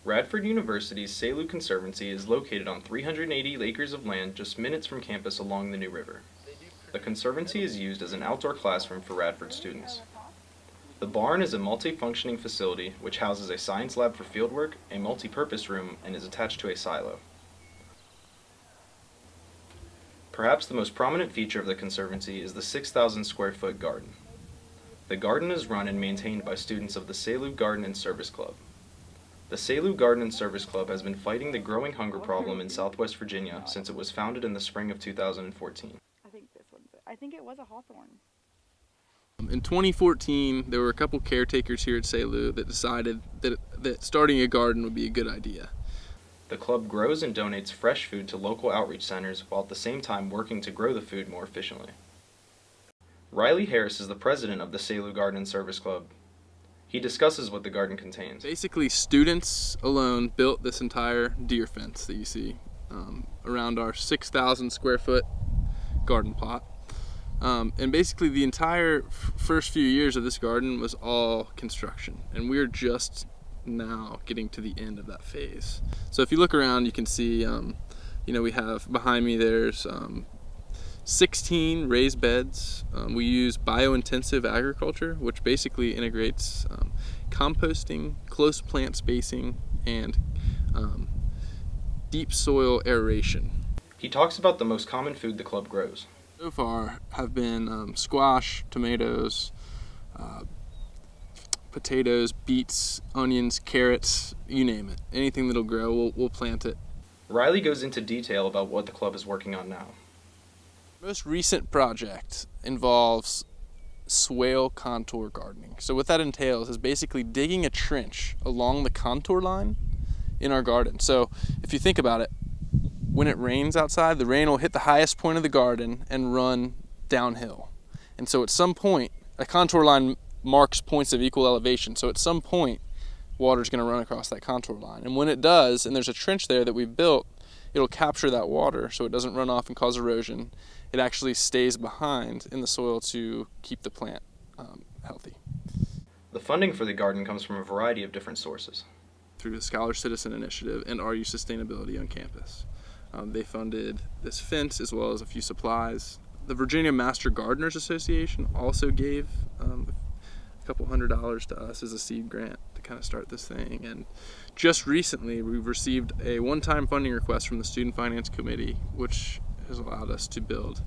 Radford University's Selu Conservancy is located on 380 acres of land just minutes from campus along the New River. The Conservancy is used as an outdoor classroom for Radford students. The barn is a multi-functioning facility which houses a science lab for fieldwork, a multi-purpose room, and is attached to a silo. Perhaps the most prominent feature of the Conservancy is the 6,000 square foot garden. The garden is run and maintained by students of the Selu Garden and Service Club. The Selu Garden and Service Club has been fighting the growing hunger problem in Southwest Virginia since it was founded in the spring of 2014. I think it was a hawthorn. In 2014, there were a couple caretakers here at Selu that decided that starting a garden would be a good idea. The club grows and donates fresh food to local outreach centers while at the same time working to grow the food more efficiently. Riley Harris is the president of the Selu Garden and Service Club. He discusses what the garden contains. Basically, students alone built this entire deer fence that you see around our 6,000 square foot garden plot. And basically the entire first few years of this garden was all construction, and we're just now getting to the end of that phase. So if you look around, you can see, we have behind me there's 16 raised beds. We use bio-intensive agriculture, which basically integrates composting, close plant spacing, and deep soil aeration. He talks about the most common food the club grows. So far have been squash, tomatoes, potatoes, beets, onions, carrots, you name it. Anything that'll grow, we'll plant it. Riley goes into detail about what the club is working on now. The most recent project involves swale contour gardening. So what that entails is basically digging a trench along the contour line in our garden. So if you think about it, when it rains outside, the rain will hit the highest point of the garden and run downhill. And so at some point, a contour line marks points of equal elevation. So at some point, water's going to run across that contour line. And when it does, and there's a trench there that we've built, it'll capture that water so it doesn't run off and cause erosion. It actually stays behind in the soil to keep the plant healthy. The funding for the garden comes from a variety of different sources. Through the Scholar Citizen Initiative and RU Sustainability on campus. They funded this fence as well as a few supplies. The Virginia Master Gardeners Association also gave a couple $100 to us as a seed grant to kind of start this thing. And just recently we've received a one-time funding request from the Student Finance Committee, which has allowed us to build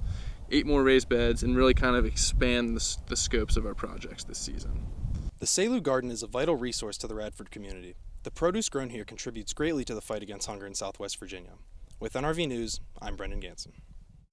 8 more raised beds and really kind of expand the scopes of our projects this season. The Selu Garden is a vital resource to the Radford community. The produce grown here contributes greatly to the fight against hunger in Southwest Virginia. With NRV News, I'm Brendan Ganson.